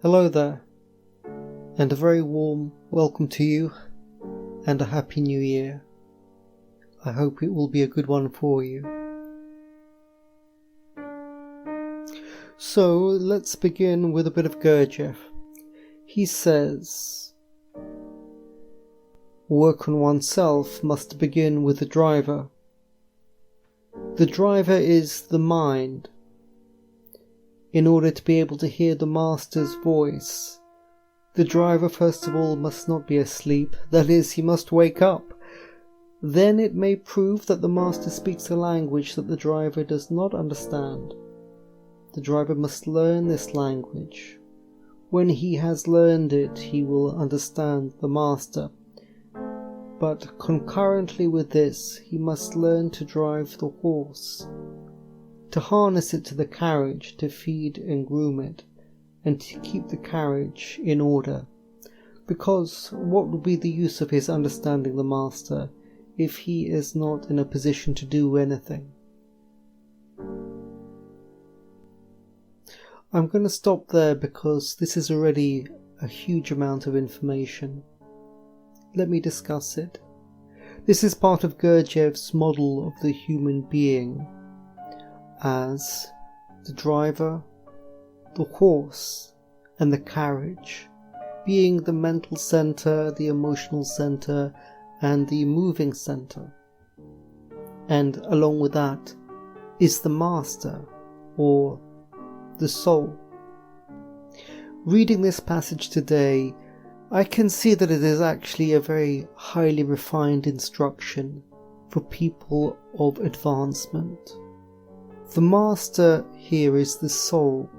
Hello there, and a very warm welcome to you, and a happy new year. I hope it will be a good one for you. So let's begin with a bit of Gurdjieff. He says, work on oneself must begin with the driver. The driver is the mind. In order to be able to hear the master's voice, the driver first of all must not be asleep, that is, he must wake up. Then it may prove that the master speaks a language that the driver does not understand. The driver must learn this language. When he has learned it, he will understand the master. But concurrently with this, he must learn to drive the horse, to harness it to the carriage, to feed and groom it, and to keep the carriage in order. Because what would be the use of his understanding the master if he is not in a position to do anything? I'm going to stop there because this is already a huge amount of information. Let me discuss it. This is part of Gurdjieff's model of the human being as the driver, the horse, and the carriage, being the mental center, the emotional center, and the moving center. And along with that is the master, or the soul. Reading this passage today, I can see that it is actually a very highly refined instruction for people of advancement. The master here is the soul,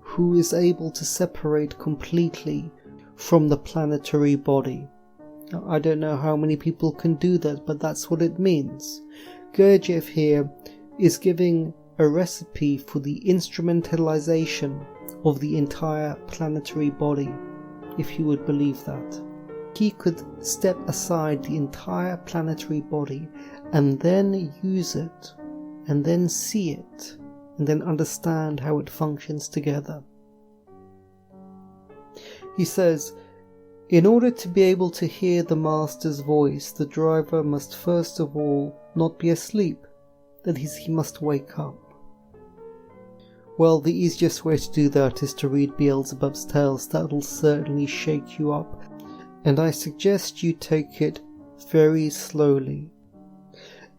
who is able to separate completely from the planetary body. Now, I don't know how many people can do that, but that's what it means. Gurdjieff here is giving a recipe for the instrumentalization of the entire planetary body, if you would believe that. He could step aside the entire planetary body and then use it, and then see it, and then understand how it functions together. He says, in order to be able to hear the master's voice, the driver must first of all not be asleep, that is, he must wake up. Well, the easiest way to do that is to read Beelzebub's Tales. That'll certainly shake you up, and I suggest you take it very slowly.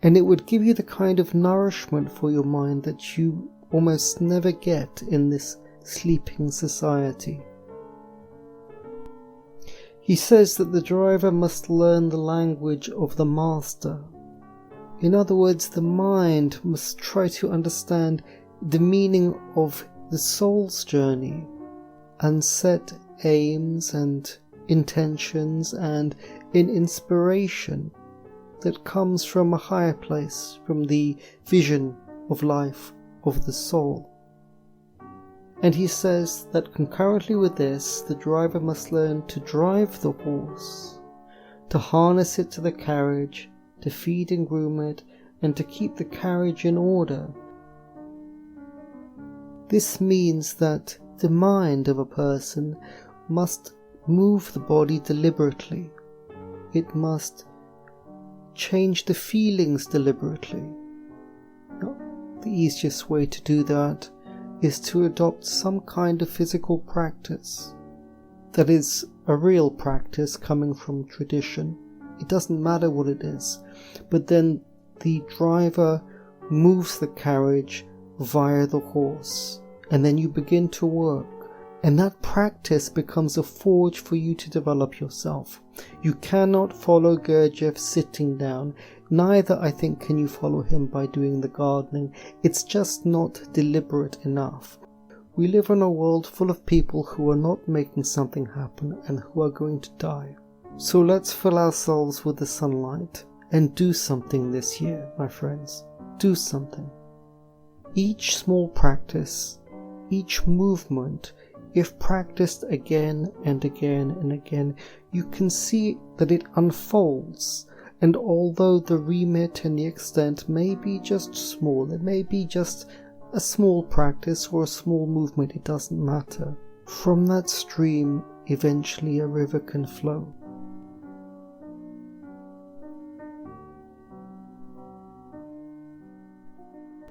And it would give you the kind of nourishment for your mind that you almost never get in this sleeping society. He says that the driver must learn the language of the master. In other words, the mind must try to understand the meaning of the soul's journey and set aims and intentions and an inspiration that comes from a higher place, from the vision of life of the soul. And he says that concurrently with this, the driver must learn to drive the horse, to harness it to the carriage, to feed and groom it, and to keep the carriage in order. This means that the mind of a person must move the body deliberately. It must change the feelings deliberately. Now, the easiest way to do that is to adopt some kind of physical practice. That is a real practice coming from tradition. It doesn't matter what it is, but then the driver moves the carriage via the horse, and then you begin to work. And that practice becomes a forge for you to develop yourself. You cannot follow Gurdjieff sitting down. Neither, I think, can you follow him by doing the gardening. It's just not deliberate enough. We live in a world full of people who are not making something happen and who are going to die. So let's fill ourselves with the sunlight and do something this year, my friends. Do something. Each small practice, each movement, if practiced again and again and again, you can see that it unfolds. And although the remit and the extent may be just small, it may be just a small practice or a small movement, it doesn't matter. From that stream, eventually a river can flow.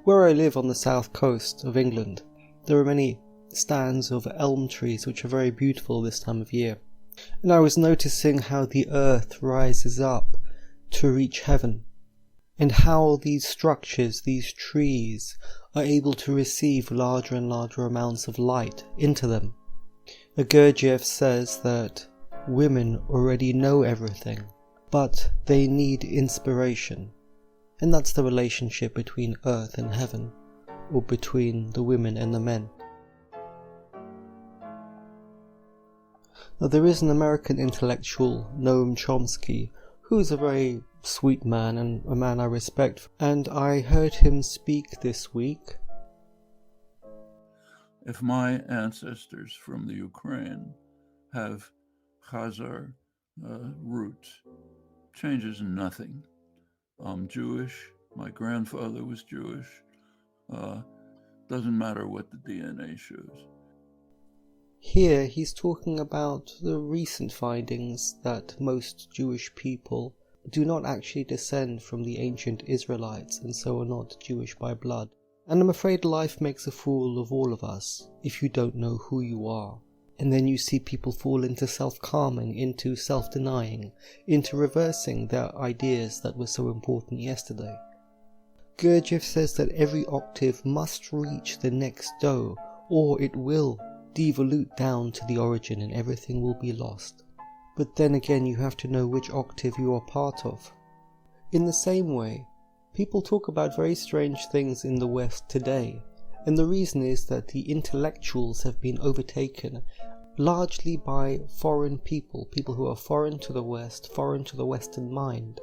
Where I live on the south coast of England, there are many stands of elm trees which are very beautiful this time of year. And I was noticing how the earth rises up to reach heaven, and how these structures, these trees, are able to receive larger and larger amounts of light into them. Gurdjieff says that women already know everything, but they need inspiration. And that's the relationship between earth and heaven, or between the women and the men. Now, there is an American intellectual, Noam Chomsky, who is a very sweet man and a man I respect, and I heard him speak this week. If my ancestors from the Ukraine have Khazar roots, changes nothing. I'm Jewish, my grandfather was Jewish, doesn't matter what the DNA shows. Here he's talking about the recent findings that most Jewish people do not actually descend from the ancient Israelites and so are not Jewish by blood. And I'm afraid life makes a fool of all of us if you don't know who you are. And then you see people fall into self-calming, into self-denying, into reversing their ideas that were so important yesterday. Gurdjieff says that every octave must reach the next do, or it will devolute down to the origin and everything will be lost. But then again, you have to know which octave you are part of. In the same way, people talk about very strange things in the West today, and the reason is that the intellectuals have been overtaken largely by foreign people who are foreign to the West, foreign to the Western mind,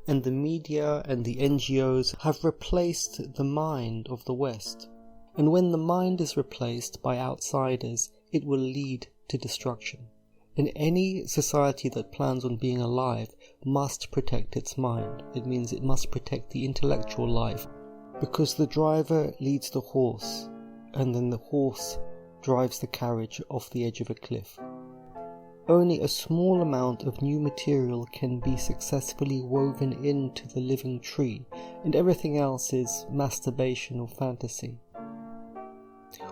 and the media and the NGOs have replaced the mind of the West. And when the mind is replaced by outsiders, it will lead to destruction. And any society that plans on being alive must protect its mind. It means it must protect the intellectual life, because the driver leads the horse, and then the horse drives the carriage off the edge of a cliff. Only a small amount of new material can be successfully woven into the living tree, and everything else is masturbation or fantasy.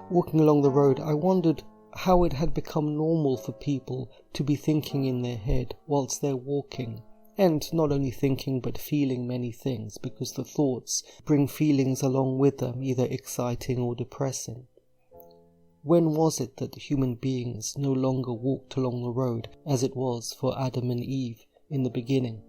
Walking along the road, I wondered how it had become normal for people to be thinking in their head whilst they're walking, and not only thinking but feeling many things, because the thoughts bring feelings along with them, either exciting or depressing. When was it that human beings no longer walked along the road as it was for Adam and Eve in the beginning?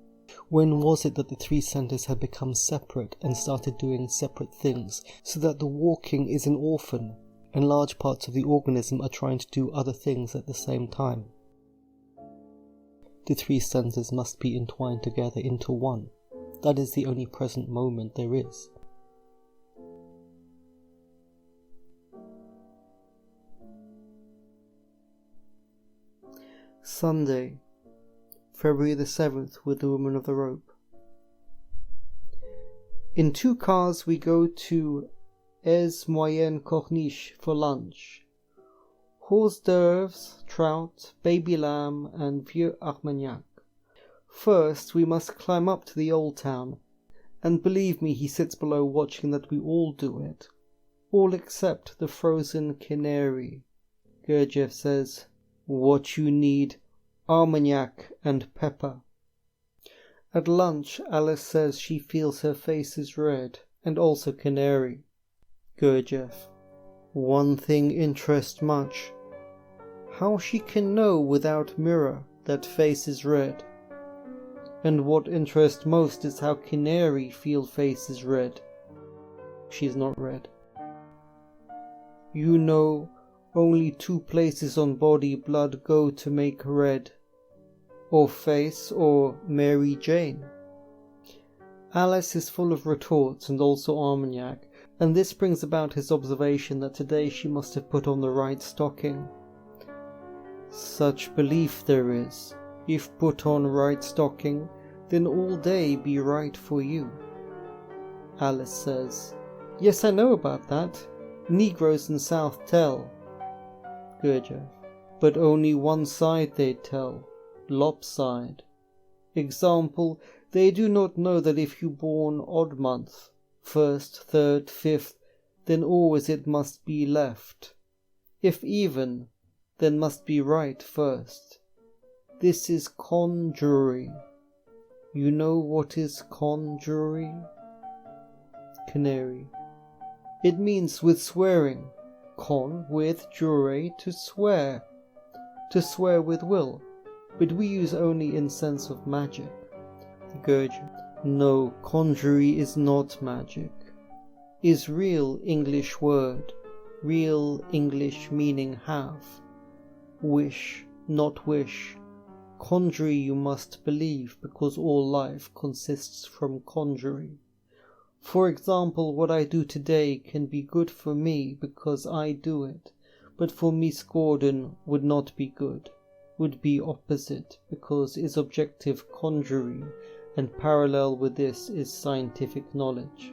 When was it that the three centers had become separate and started doing separate things, so that the walking is an orphan and large parts of the organism are trying to do other things at the same time? The three centers must be entwined together into one. That is the only present moment there is. Sunday, February the 7th, with the Woman of the Rope. In 2 cars we go to Es Moyenne Corniche for lunch. Hors d'oeuvres, trout, baby lamb and vieux Armagnac. First we must climb up to the old town, and believe me, he sits below watching that we all do it. All except the frozen canary. Gurdjieff says, "What you need, Armagnac and pepper." At lunch, Alice says she feels her face is red, and also canary. Gurdjieff, "One thing interests much. How she can know without mirror that face is red. And what interests most is how canary feel face is red. She's not red. You know, only 2 places on body blood go to make red. Or face or Mary Jane." Alice is full of retorts and also Armagnac, and this brings about his observation that today she must have put on the right stocking. "Such belief there is. If put on right stocking, then all day be right for you." Alice says, "Yes, I know about that. Negroes in South tell." Gurdjieff, but only one side they tell, lopside. Example, they do not know that if you born odd month, 1st, 3rd, 5th, then always it must be left. If even, then must be right first. This is conjury. You know what is conjury? Canary. It means with swearing. Con, with, jure, to swear with will, but we use only in sense of magic. Gurdjieff. No, conjury is not magic. Is real English word, real English meaning have. Wish, not wish. Conjury you must believe, because all life consists from conjury. For example, what I do today can be good for me because I do it, but for Miss Gordon would not be good, would be opposite, because is objective conjury, and parallel with this is scientific knowledge.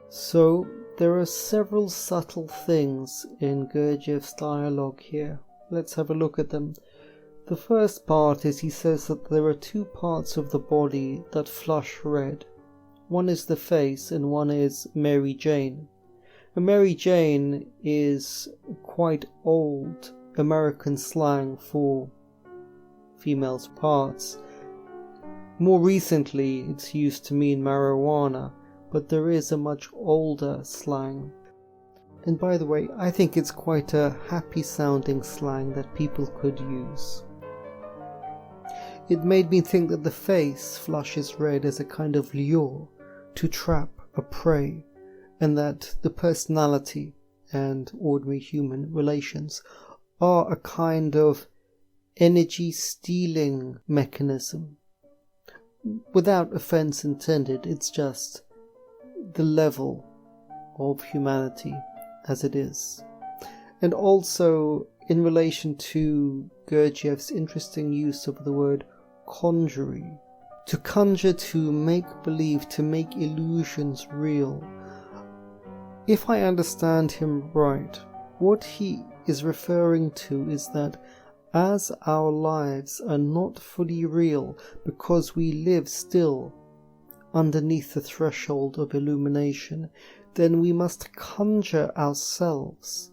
So, there are several subtle things in Gurdjieff's dialogue here. Let's have a look at them. The first part is he says that there are two parts of the body that flush red. One is the face and one is Mary Jane. And Mary Jane is quite old American slang for females' parts. More recently it's used to mean marijuana, but there is a much older slang. And by the way, I think it's quite a happy sounding slang that people could use. It made me think that the face flushes red as a kind of lure to trap a prey, and that the personality and ordinary human relations are a kind of energy stealing mechanism. Without offense intended, it's just the level of humanity as it is. And also in relation to Gurdjieff's interesting use of the word conjury, to conjure, to make believe, to make illusions real. If I understand him right, what he is referring to is that as our lives are not fully real because we live still underneath the threshold of illumination, then we must conjure ourselves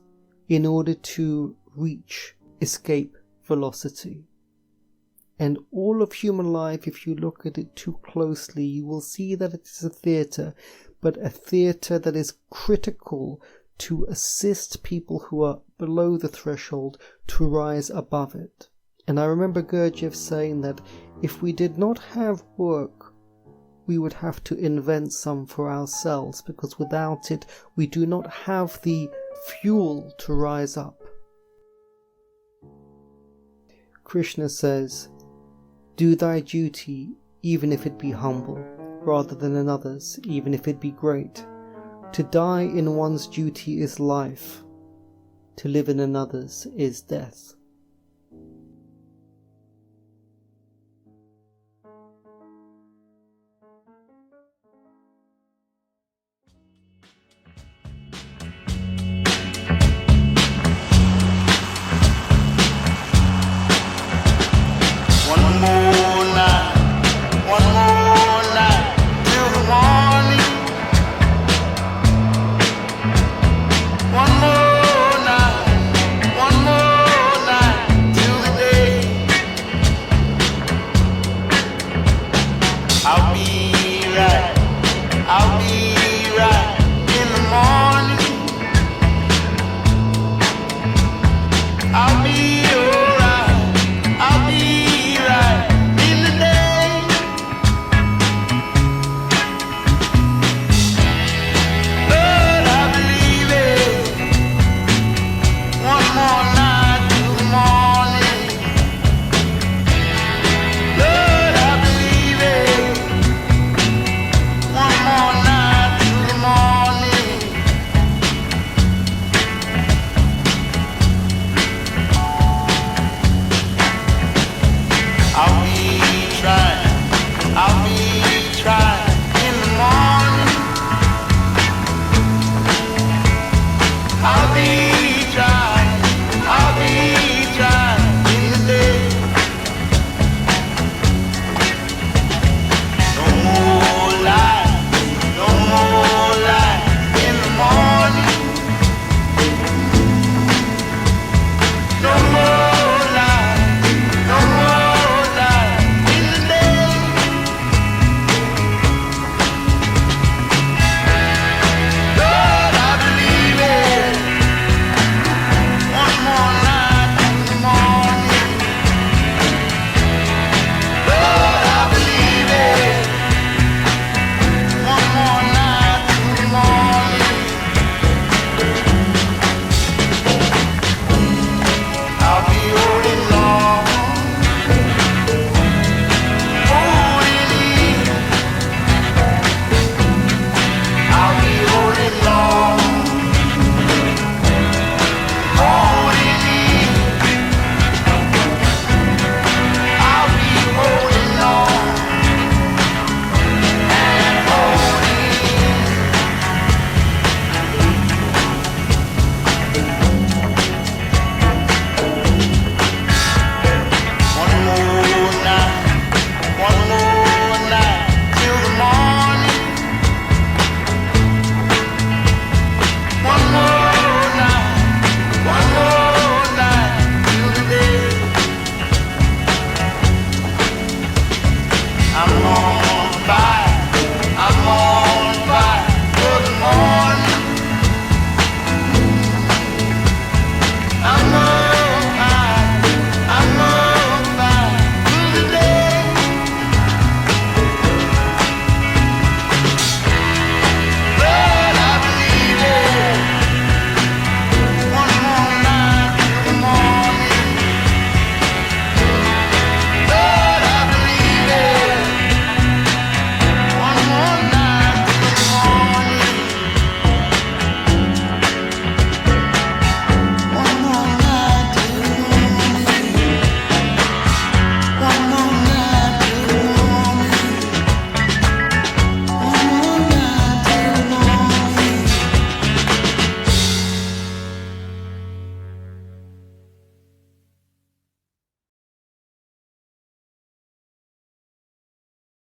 in order to reach escape velocity. And all of human life, if you look at it too closely, you will see that it is a theatre, but a theatre that is critical to assist people who are below the threshold to rise above it. And I remember Gurdjieff saying that if we did not have work, we would have to invent some for ourselves, because without it we do not have the fuel to rise up. Krishna says, "Do thy duty, even if it be humble, rather than another's, even if it be great. To die in one's duty is life, to live in another's is death."